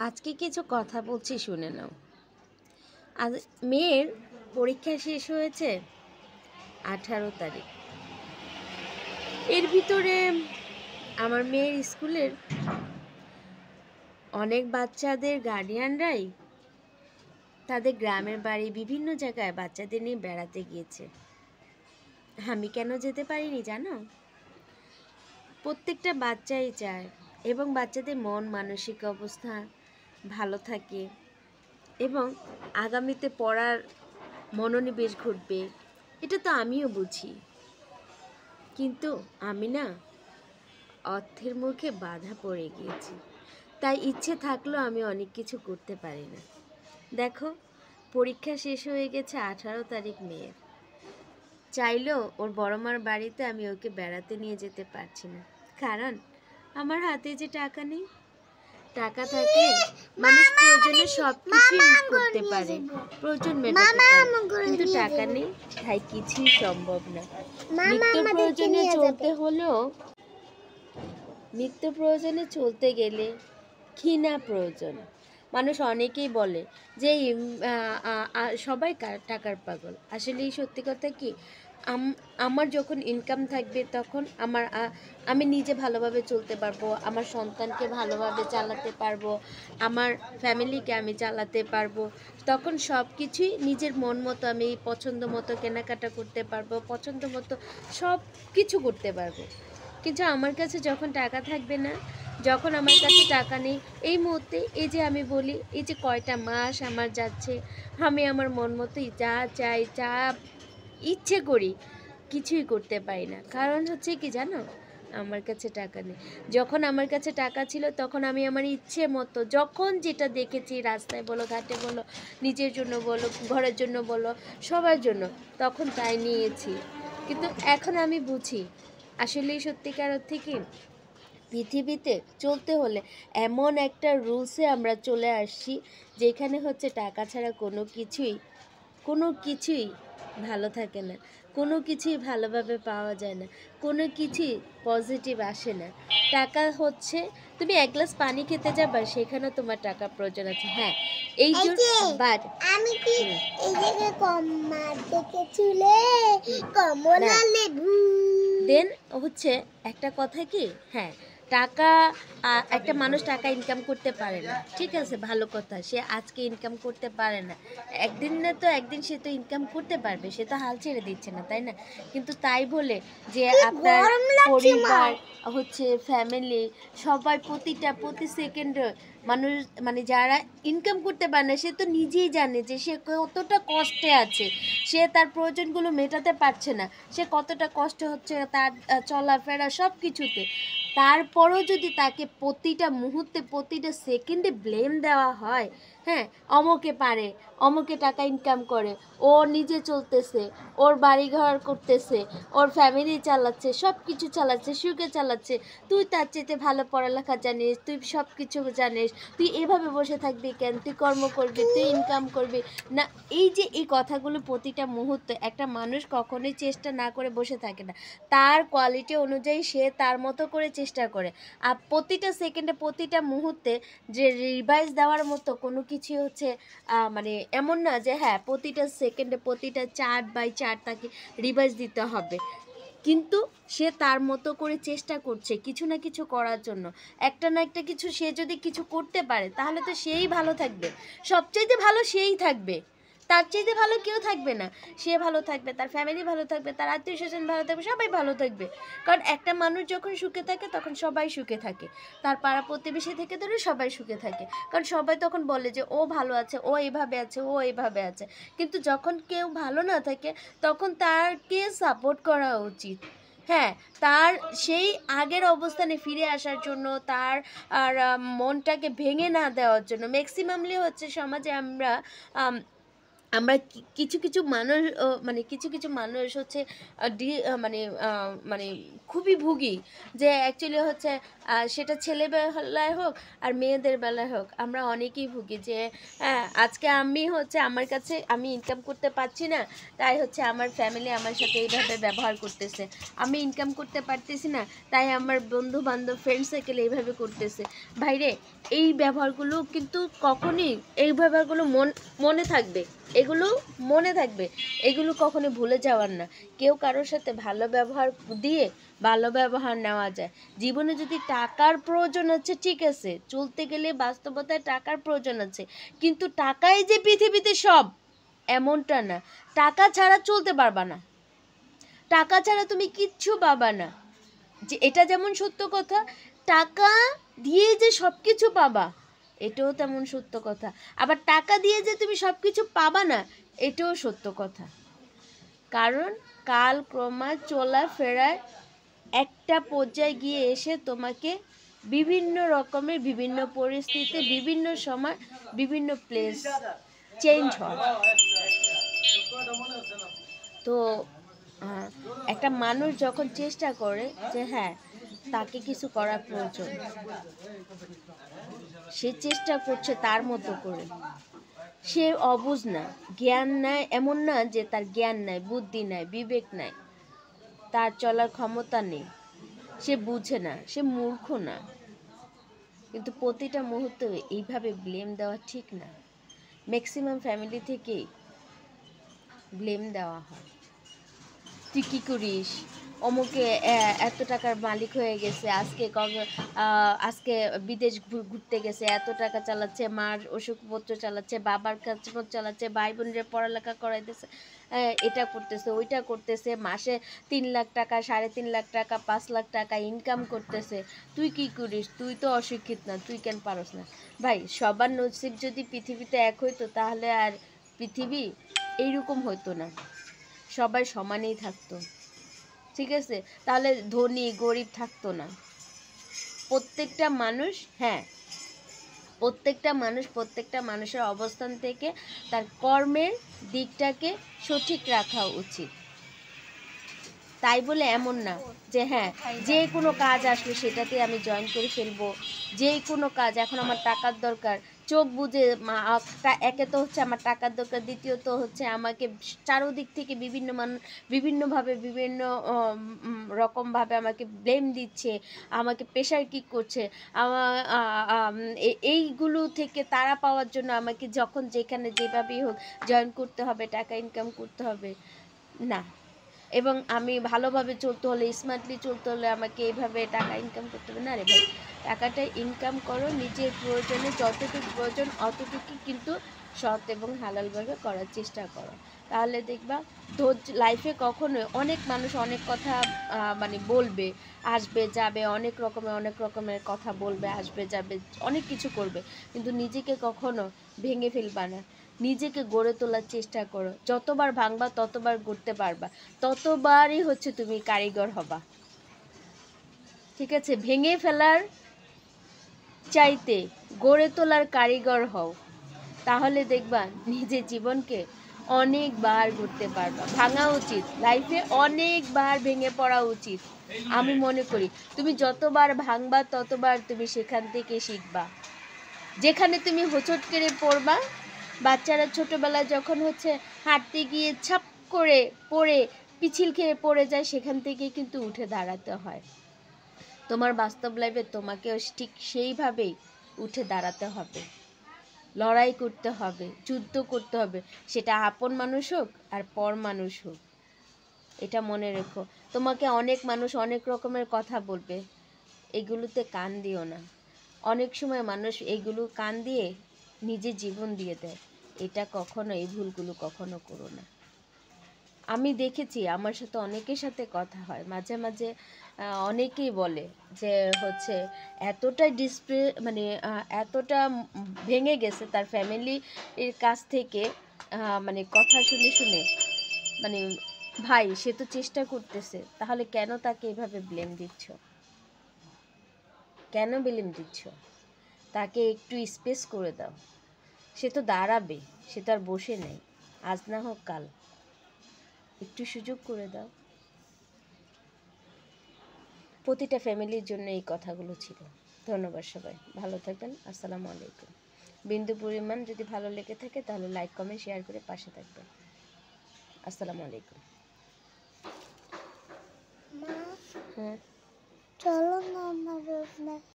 আজকে কিছু কথা বলছি, শুনে নাও। আজ মেয়ের পরীক্ষা শেষ হয়েছে 18 তারিখ। এর ভিতরে আমার মেয়ের স্কুলের অনেক বাচ্চাদের গার্ডিয়ানরাই তাদের গ্রামের বাড়ি বিভিন্ন জায়গায় বাচ্চাদের নিয়ে বেড়াতে গিয়েছে। আমি কেন যেতে পারিনি জানো? প্রত্যেকটা বাচ্চাই চায় এবং বাচ্চাদের মন মানসিক অবস্থা ভালো থাকে এবং আগামীতে পড়ার মনোনিবেশ ঘটবে, এটা তো আমিও বুঝি। কিন্তু আমি না অর্থের মুখে বাধা পড়ে গিয়েছি, তাই ইচ্ছে থাকলেও আমি অনেক কিছু করতে পারি না। দেখো, পরীক্ষা শেষ হয়ে গেছে 18 তারিখ মেয়ের। চাইলেও ওর বড় মার বাড়িতে আমি ওকে বেড়াতে নিয়ে যেতে পারছি না, কারণ আমার হাতে যে টাকা নেই। টাকা থাকলে মানুষ প্রয়োজনে সব কিছুই করতে পারে, প্রয়োজন মেটাতে পারে, কিন্তু টাকা নেই, তাই কিছুই সম্ভব না। নিত্য প্রয়োজনে চলতে গেলে ঘৃণা প্রয়োজন। মানুষ অনেকেই বলে যে সবাই টাকার পাগল। আসলে এই সত্যি কথা কি, আমার যখন ইনকাম থাকবে তখন আমি নিজে ভালোভাবে চলতে পারবো, আমার সন্তানকে ভালোভাবে চালাতে পারবো, আমার ফ্যামিলিকে আমি চালাতে পারবো। তখন সব কিছুই নিজের মন মতো আমি পছন্দ মতো কেনাকাটা করতে পারবো, পছন্দ মতো সব কিছু করতে পারবো। কিন্তু আমার কাছে যখন টাকা থাকবে না, যখন আমার কাছে টাকা নেই, এই মুহূর্তে এই যে আমি বলি, এই যে কয়টা মাস আমার যাচ্ছে, আমি আমার মন মতোই যা চাই, যা ইচ্ছে করি, কিছুই করতে পারি না। কারণ হচ্ছে কি জানো, আমার কাছে টাকা নেই। যখন আমার কাছে টাকা ছিল তখন আমি আমার ইচ্ছে মতো যখন যেটা দেখেছি, রাস্তায় বলো, ঘাটে বলো, নিজের জন্য বলো, ঘরের জন্য বলো, সবার জন্য, তখন তাই নিয়েছি। কিন্তু এখন আমি বুঝি আসলেই সত্যিকার অর্থে কি, পৃথিবীতে চলতে হলে এমন একটা রুলসে আমরা চলে আসছি যেখানে হচ্ছে টাকা ছাড়া কোনো কিছুই ভালো থাকে না, কোনো কিছুই ভালোভাবে পাওয়া যায় না, কোনো কিছুই পজিটিভ আসে না। টাকা হচ্ছে, তুমি এক গ্লাস পানি খেতে যাবা, সেখানেও তোমার টাকা প্রয়োজন আছে। হ্যাঁ, এই বাট আমি কি এই জায়গায় কমার দেখে চুলে কমলা লেবু দেন হচ্ছে একটা কথা কি, হ্যাঁ, টাকা একটা মানুষ টাকা ইনকাম করতে পারে না, ঠিক আছে, ভালো কথা, সে আজকে ইনকাম করতে পারে না, একদিন না তো একদিন সে তো ইনকাম করতে পারবে, সে তো হাল ছেড়ে দিচ্ছে না, তাই না? কিন্তু তাই বলে যে আপনার পরিবার হচ্ছে ফ্যামিলি সবাই প্রতি সেকেন্ডে মানুষ মানে যারা ইনকাম করতে পারে না, সে তো নিজেই জানে যে সে কতটা কষ্টে আছে, সে তার প্রয়োজনগুলো মেটাতে পারছে না, সে কতটা কষ্ট হচ্ছে তার চলাফেরা সব কিছুতে। তারপরও যদি তাকে প্রতিটা মুহূর্তে প্রতিটা সেকেন্ডে ব্লেম দেওয়া হয়, হ্যাঁ, অমুকে পারে, অমুকে টাকা ইনকাম করে, ও নিজে চলতেছে, ওর বাড়িঘর করতেছে, ওর ফ্যামিলি চালাচ্ছে, সব কিছু চালাচ্ছে, সুখে চালাচ্ছে, তুই তার চেয়ে ভালো পড়ালেখা জানিস, তুই সব কিছু জানিস, তুই এভাবে বসে থাকবি কেন, তুই কর্ম করবি, তুই ইনকাম করবি না। এই যে এই কথাগুলো প্রতিটা মুহূর্তে একটা মানুষ কখনোই চেষ্টা না করে বসে থাকে না, তার কোয়ালিটি অনুযায়ী সে তার মতো করে চেষ্টা করে। আর প্রতিটা সেকেন্ডে প্রতিটা মুহূর্তে যে রিভাইজ দেওয়ার মতো কোনো কিছু হচ্ছে মানে এমন না যে হ্যাঁ প্রতিটা সেকেন্ডে প্রতিটা 4/4 তাকে রিভাইজ দিতে হবে, কিন্তু সে তার মতো করে চেষ্টা করছে কিছু না কিছু করার জন্য। একটা না একটা কিছু সে যদি কিছু করতে পারে তাহলে তো সেই ভালো থাকবে, সবচাইতে ভালো সেই থাকবে, তার চাইতে ভালো কেউ থাকবে না। সে ভালো থাকবে, তার ফ্যামিলি ভালো থাকবে, তার আত্মীয় স্বজন ভালো থাকবে, সবাই ভালো থাকবে। কারণ একটা মানুষ যখন সুখে থাকে তখন সবাই সুখে থাকে, তার পাড়া প্রতিবেশী থেকে ধরে সবাই সুখে থাকে, কারণ সবাই তখন বলে যে ও ভালো আছে, ও এইভাবে আছে, ও এইভাবে আছে। কিন্তু যখন কেউ ভালো না থাকে তখন তারকে সাপোর্ট করা উচিত, হ্যাঁ, তার সেই আগের অবস্থানে ফিরে আসার জন্য, তার আর মনটাকে ভেঙে না দেওয়ার জন্য। ম্যাক্সিমামলি হচ্ছে সমাজে আমরা আমরা কিছু কিছু মানুষ মানে কিছু কিছু মানুষ হচ্ছে মানে মানে খুবই ভুগি, যে অ্যাকচুয়ালি হচ্ছে সেটা ছেলে বেলায় হোক আর মেয়েদের বেলায় হোক, আমরা অনেকেই ভুগি যে হ্যাঁ আজকে আমি হচ্ছে আমার কাছে আমি ইনকাম করতে পারছি না, তাই হচ্ছে আমার ফ্যামিলি আমার সাথে এইভাবে ব্যবহার করতেছে, আমি ইনকাম করতে পারতেছি না তাই আমার বন্ধু বান্ধব ফ্রেন্ড সার্কেল এইভাবে করতেছে। ভাইরে, এই ব্যবহারগুলো কিন্তু কখনই, এই ব্যবহারগুলো মনে থাকবে, এগুলো মনে থাকবে, এগুলো কখনো ভুলে যাওয়ার না। কেউ কারোর সাথে ভালো ব্যবহার দিয়ে ভালো ব্যবহার নেওয়া যায়। জীবনে যদি টাকার প্রয়োজন আছে ঠিক আছে, চলতে গেলে বাস্তবতায় টাকার প্রয়োজন আছে, কিন্তু টাকাই যে পৃথিবীতে সব এমনটা না। টাকা ছাড়া চলতে পারবা না, টাকা ছাড়া তুমি কিচ্ছু পাবা না। যে এটা যেমন সত্য কথা, টাকা দিয়ে যে সব কিছু পাবা এটাও তেমন সত্য কথা। আবার টাকা দিয়ে যে তুমি সব কিছু পাবা না এটাও সত্য কথা। কারণ কাল ক্রমা চলাফেরায় একটা পর্যায়ে গিয়ে এসে তোমাকে বিভিন্ন রকমের বিভিন্ন পরিস্থিতি বিভিন্ন সময় বিভিন্ন প্লেস চেঞ্জ হয়। তো একটা মানুষ যখন চেষ্টা করে যে হ্যাঁ তাকে কিছু করার প্রয়োজন, সে চেষ্টা করছে তার মতো করে, সে অবুঝ না, জ্ঞান নাই এমন না যে তার জ্ঞান নাই, বুদ্ধি নাই, বিবেক নাই, তার চলার ক্ষমতা নেই, সে বুঝে না, সে মূর্খ না। কিন্তু প্রতিটা মুহূর্তে এইভাবে ব্লেম দেওয়া ঠিক না। ম্যাক্সিমাম ফ্যামিলি থেকেই ব্লেম দেওয়া হয়, তুই কী করিস, অমুকে এত টাকার মালিক হয়ে গেছে, আজকে বিদেশ ঘুরতে গেছে, এত টাকা চালাচ্ছে, মার ওষুধপত্র চালাচ্ছে, বাবার কাজপত্র চালাচ্ছে, ভাই বোনের পড়ালেখা করাইতেছে, এটা করতেছে ওইটা করতেছে, মাসে 3 লাখ টাকা 3.5 লাখ টাকা 5 লাখ টাকা ইনকাম করতেছে, তুই কি করিস, তুই তো অশিক্ষিত না, তুই কেন পারস না? ভাই, সবার নসিব যদি পৃথিবীতে এক হইতো তাহলে আর পৃথিবী এইরকম হতো না, সবাই সমানেই থাকতো, ঠিক আছে? তাহলে ধনী গরিব থাকতো না। প্রত্যেকটা মানুষ, হ্যাঁ, প্রত্যেকটা মানুষের অবস্থান থেকে তার কর্মের দিকটাকে সঠিক রাখা উচিত। তাই বলে এমন না যে হ্যাঁ যে কোনো কাজ আসলে সেটাতে আমি জয়েন করে ফেলবো, যে কোনো কাজ, এখন আমার টাকার দরকার, চোখ বুঝে একে তো হচ্ছে আমার টাকার দরকার, দ্বিতীয়ত হচ্ছে আমাকে চারোদিক থেকে বিভিন্নভাবে বিভিন্ন রকমভাবে আমাকে ব্লেম দিচ্ছে, আমাকে প্রেশার কিক করছে, আমার এইগুলো থেকে তাড়া পাওয়ার জন্য আমাকে যখন যেখানে যেভাবেই হোক জয়েন করতে হবে, টাকা ইনকাম করতে হবে না। এবং আমি ভালোভাবে চলতে হলে, স্মার্টলি চলতে হলে আমাকে এইভাবে টাকা ইনকাম করতে হবে না। রে ভাই, টাকাটা ইনকাম করো নিজের প্রয়োজনে, যতটুকু প্রয়োজন অতটুকুই কিন্তু সৎ এবং হালালভাবে করার চেষ্টা করো। তাহলে দেখবা ধৈর্য লাইফে কখনোই, অনেক মানুষ অনেক কথা মানে বলবে, আসবে যাবে, অনেক রকমের কথা বলবে, আসবে যাবে, অনেক কিছু করবে, কিন্তু নিজেকে কখনো ভেঙে ফেলবা না। নিজেকে গড়ে তোলার চেষ্টা করো, যতবার ভাঙবা ততবার গড়তে পারবা, ততবারই হচ্ছে তুমি কারিগর হবা, ঠিক আছে? ভেঙে ফেলার চাইতে গড়ে তোলার কারিগর হও, তাহলে দেখবা নিজের জীবনকে অনেকবার গড়তে পারবা। ভাঙা উচিত, লাইফে অনেকবার ভেঙে পড়া উচিত। আমি মনে করি তুমি যতবার ভাঙবা ততবার তুমি সেখান থেকে শিখবা। যেখানে তুমি হোঁচট কেড়ে পড়বা, বাচ্চারা ছোটোবেলায় যখন হচ্ছে হাঁটতে গিয়ে ছাপ করে পড়ে পিছিল খেয়ে পড়ে যায়, সেখান থেকে কিন্তু উঠে দাঁড়াতে হয়। তোমার বাস্তব লাইফে তোমাকেও ঠিক সেইভাবেই উঠে দাঁড়াতে হবে, লড়াই করতে হবে, যুদ্ধ করতে হবে, সেটা আপন মানুষ হোক আর পর মানুষ হোক। এটা মনে রেখো। তোমাকে অনেক মানুষ অনেক রকমের কথা বলবে, এগুলোতে কান দিও না। অনেক সময় মানুষ এইগুলো কান দিয়ে নিজের জীবন দিয়ে দেয়, এটা কখনো, এই ভুলগুলো কখনো করো না। আমি দেখেছি, আমার সাথে অনেকের সাথে কথা হয় মাঝে মাঝে, অনেকেই বলে যে হচ্ছে এতটা মানে এতটা ভেঙে গেছে তার ফ্যামিলির কাছ থেকে, মানে কথা শুনে শুনে, মানে ভাই সে তো চেষ্টা করতেছে, তাহলে কেন তাকে এভাবে ব্লেম দিচ্ছ, কেন ব্লেম দিচ্ছ? তাকে একটু স্পেস করে দাও, সে তো দাঁড়াবে, সে তো আর বসে নেই। আজ না হোক কাল, একটু সুযোগ করে দাও। প্রতিটা ফ্যামিলির জন্য এই কথাগুলো ছিল। ধন্যবাদ সবাই, ভালো থাকবেন। আসসালামু আলাইকুম। বিন্দু পরিমাণ যদি ভালো লেগে থাকে তাহলে লাইক কমেন্ট শেয়ার করে পাশে থাকবেন। আসসালামু আলাইকুম। মা হ্যাঁ, চলো না আমার